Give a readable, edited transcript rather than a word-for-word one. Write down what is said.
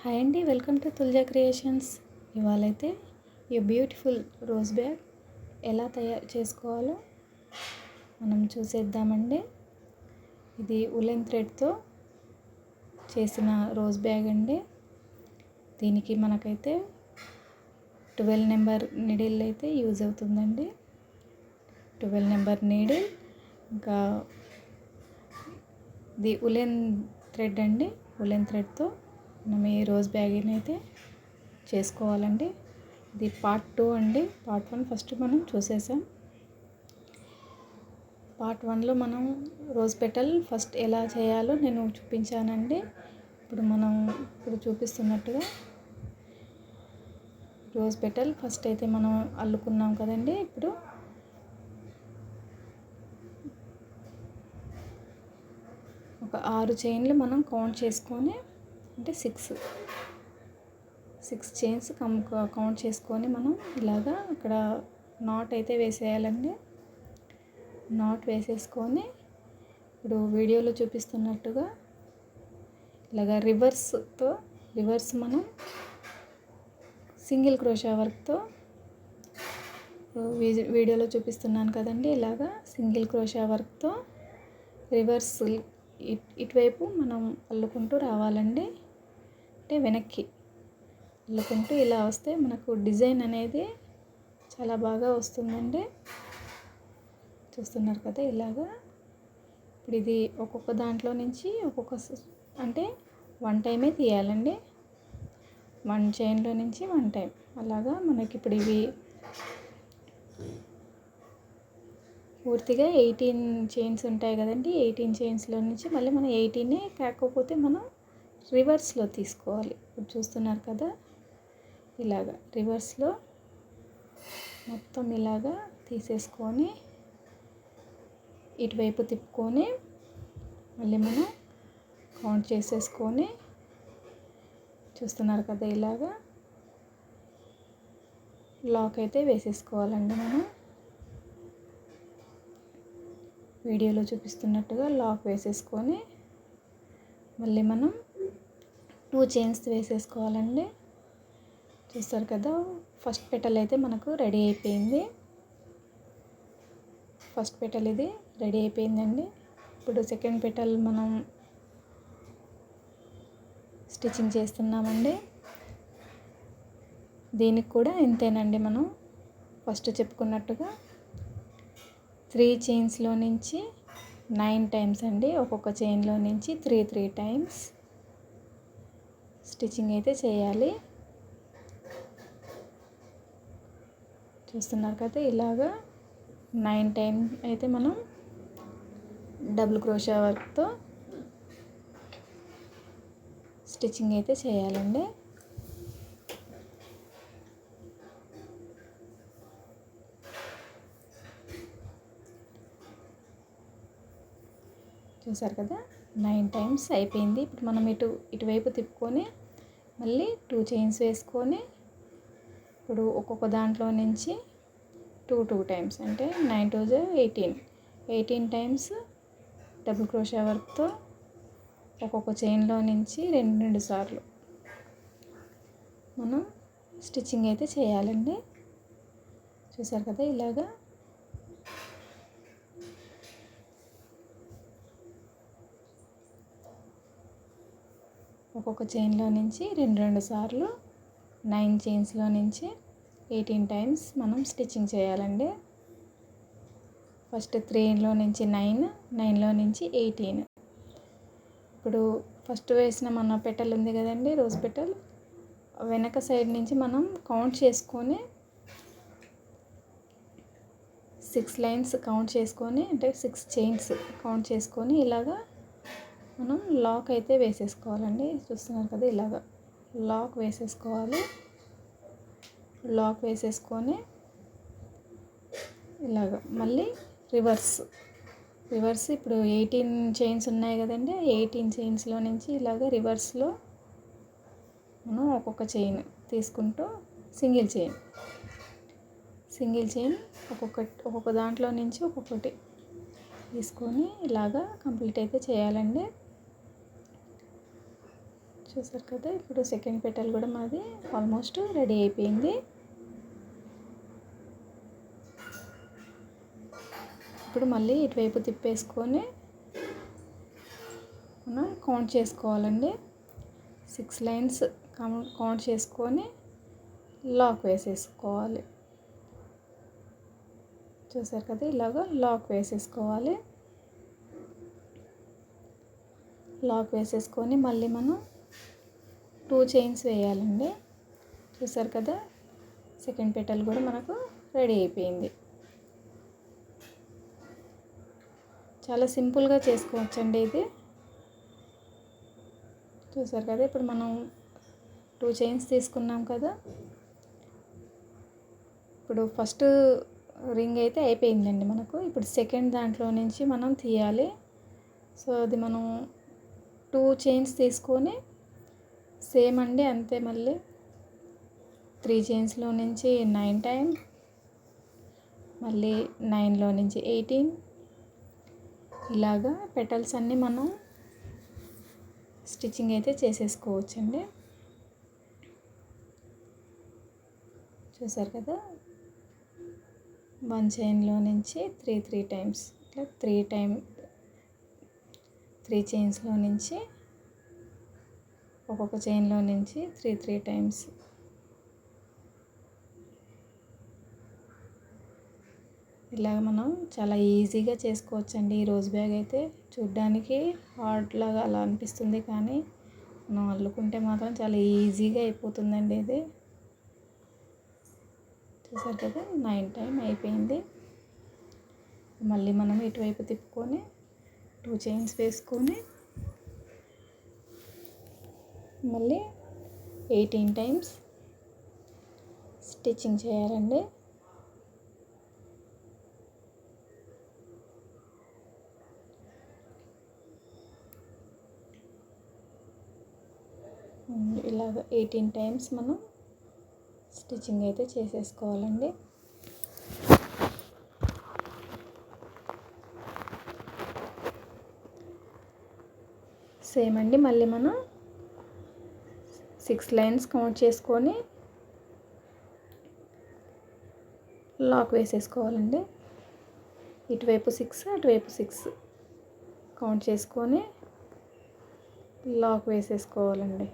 Hi అండి, welcome to Tulja creations. ఇవాళైతే ఈ beautiful rose bag ఎలా తయారు చేసుకోవాలో మనం చూసేద్దామండి. ఇది ఉలెన్ థ్రెడ్తో చేసిన రోజ్ బ్యాగ్ అండి. దీనికి మనకైతే 12 నెంబర్ నీడిల్ అయితే యూజ్ అవుతుందండి. 12 నెంబర్ నీడిల్, ఇంకా ఇది ఉలెన్ థ్రెడ్ అండి. ఉలెన్ థ్రెడ్తో మనం ఈ రోజ్ బ్యాగ్ని అయితే చేసుకోవాలండి. ఇది పార్ట్ 2 అండి. పార్ట్ 1 ఫస్ట్ మనం చూసేసాం. పార్ట్ 1లో మనం రోజ్ పెటల్ ఫస్ట్ ఎలా చేయాలో నేను చూపించానండి. ఇప్పుడు చూపిస్తున్నట్టుగా రోజ్ పెటల్ ఫస్ట్ అయితే మనం అల్లుకున్నాం కదండి. ఇప్పుడు ఒక 6 చైన్లు మనం కౌంట్ చేసుకొని, అంటే 6 చైన్స్ కౌంట్ చేసుకొని మనం ఇలాగా అక్కడ నాట్ అయితే వేసేయాలండి. నాట్ వేసేసుకొని ఇప్పుడు వీడియోలో చూపిస్తున్నట్టుగా ఇలాగా రివర్స్ మనం సింగిల్ క్రోషా వర్క్తో వీడియోలో చూపిస్తున్నాను కదండి. ఇలాగా సింగిల్ క్రోషా వర్క్తో రివర్స్ ఇటువైపు మనం అల్లుకుంటూ రావాలండి. అంటే వెనక్కి అల్లుకుంటూ ఇలా వస్తే మనకు డిజైన్ అనేది చాలా బాగా వస్తుందండి. చూస్తున్నారు కదా ఇలాగా. ఇప్పుడు ఇది ఒక్కొక్క దాంట్లో నుంచి అంటే 1 టైమే తీయాలండి. 1 చైన్లో నుంచి 1 టైం అలాగా. మనకి ఇప్పుడు ఇవి పూర్తిగా 18 చైన్స్ ఉంటాయి కదండి. 18 చైన్స్లో నుంచి మళ్ళీ మనం 18 కాకపోతే మనం రివర్స్లో తీసుకోవాలి. ఇప్పుడు చూస్తున్నారు కదా ఇలాగా రివర్స్లో మొత్తం ఇలాగా తీసేసుకొని ఇటువైపు తిప్పుకొని మళ్ళీ మనం కౌంట్ చేసేసుకొని, చూస్తున్నారు కదా ఇలాగా లాక్ అయితే వేసేసుకోవాలండి. మనం వీడియోలో చూపిస్తున్నట్టుగా లాక్ వేసేసుకొని మళ్ళీ మనం 2 చైన్స్ వేసేసుకోవాలండి. చూస్తారు కదా ఫస్ట్ పెటల్ అయితే మనకు రెడీ అయిపోయింది. ఫస్ట్ పెటల్ ఇది రెడీ అయిపోయిందండి. ఇప్పుడు సెకండ్ పెటల్ మనం స్టిచ్చింగ్ చేస్తున్నామండి. దీనికి కూడా ఇంతేనండి. మనం ఫస్ట్ చెప్పుకున్నట్టుగా 3 చైన్స్లో నుంచి 9 టైమ్స్ అండి. ఒక్కొక్క చైన్లో నుంచి 3 టైమ్స్ స్టిచ్చింగ్ అయితే చేయాలి. చూస్తున్నారు కదా ఇలాగా 9 టైమ్ అయితే మనం డబుల్ క్రోషా వర్క్తో స్టిచ్చింగ్ అయితే చేయాలండి. చూసారు కదా 9 టైమ్స్ అయిపోయింది. ఇప్పుడు మనం ఇటువైపు తిప్పుకొని మళ్ళీ 2 చైన్స్ వేసుకొని ఇప్పుడు ఒక్కొక్క దాంట్లో నుంచి 2 టైమ్స్, అంటే 9 2 18 టైమ్స్ డబుల్ క్రోషా వర్క్తో ఒక్కొక్క చైన్లో నుంచి 2 సార్లు మనం స్టిచ్చింగ్ అయితే చేయాలండి. చూసారు కదా ఇలాగా ఒక్కొక్క చైన్లో నుంచి 2 సార్లు 9 చైన్స్లో నుంచి 18 టైమ్స్ మనం స్టిచ్చింగ్ చేయాలండి. ఫస్ట్ 3లో నుంచి 9లో నుంచి 18. ఇప్పుడు ఫస్ట్ వేసిన మన పెటల్ ఉంది కదండి, రోజ్ పెటల్, వెనక సైడ్ నుంచి మనం కౌంట్ చేసుకొని 6 లైన్స్ కౌంట్ చేసుకొని, అంటే 6 చైన్స్ కౌంట్ చేసుకొని ఇలాగా మనం లాక్ అయితే వేసేసుకోవాలండి. చూస్తున్నారు కదా ఇలాగా లాక్ వేసేసుకోవాలి. లాక్ వేసేసుకొని ఇలాగ మళ్ళీ రివర్స్ ఇప్పుడు 18 చైన్స్ ఉన్నాయి కదండి. 18 చైన్స్లో నుంచి ఇలాగ రివర్స్లో మనం ఒక్కొక్క చైన్ తీసుకుంటూ సింగిల్ చైన్ ఒక్కొక్క దాంట్లో నుంచి ఒక్కొక్కటి తీసుకొని ఇలాగా కంప్లీట్ అయితే చేయాలండి. చూసారు కదా, ఇప్పుడు సెకండ్ పెటల్ కూడా మాది ఆల్మోస్ట్ రెడీ అయిపోయింది. ఇప్పుడు మళ్ళీ ఇటువైపు తిప్పేసుకొని మనం కౌంట్ చేసుకోవాలండి. 6 లైన్స్ కౌంట్ చేసుకొని లాక్ వేసేసుకోవాలి. చూసారు కదా, ఇలాగ లాక్ వేసేసుకోవాలి. లాక్ వేసేసుకొని మళ్ళీ మనం 2 చైన్స్ వేయాలండి. చూసారు కదా, సెకండ్ పెటల్ కూడా మనకు రెడీ అయిపోయింది. చాలా సింపుల్గా చేసుకోవచ్చండి ఇది. చూసారు కదా, ఇప్పుడు మనం 2 చైన్స్ తీసుకున్నాం కదా. ఇప్పుడు ఫస్ట్ రింగ్ అయితే అయిపోయిందండి మనకు. ఇప్పుడు సెకండ్ దాంట్లో నుంచి మనం తీయాలి. సో అది మనం 2 చైన్స్ తీసుకొని సేమ్ అండి అంతే, మళ్ళీ 3 చైన్స్లో నుంచి 9 టైం, మళ్ళీ 9లో నుంచి 18, ఇలాగా పెటల్స్ అన్నీ మనం స్టిచ్చింగ్ అయితే చేసేసుకోవచ్చండి. చూసారు కదా, 1 చైన్లో నుంచి 3 టైమ్స్, ఇట్లా 3 చైన్స్లో నుంచి ఒక్కొక్క చైన్లో నుంచి 3 టైమ్స్ ఇలాగ మనం చాలా ఈజీగా చేసుకోవచ్చండి. ఈ రోజ్ బ్యాగ్ అయితే చూడ్డానికి హార్డ్ లాగా అలా అనిపిస్తుంది, కానీ మనం అల్లుకుంటే మాత్రం చాలా ఈజీగా అయిపోతుందండి ఇది. చూసారు కదా, 9 టైం అయిపోయింది. మళ్ళీ మనం ఇటువైపు తిప్పుకొని 2 చైన్స్ వేసుకొని మళ్ళీ 18 టైమ్స్ స్టిచ్చింగ్ చేయాలండి. ఇలాగ 18 టైమ్స్ మనం స్టిచ్చింగ్ అయితే చేసేసుకోవాలండి. సేమ్ అండి, మళ్ళీ మనం 6 లైన్స్ కౌంట్ చేసుకొని లాక్ వేసేసుకోవాలండి. ఇటువైపు 6 అటువైపు 6 కౌంట్ చేసుకొని లాక్ వేసేసుకోవాలండి.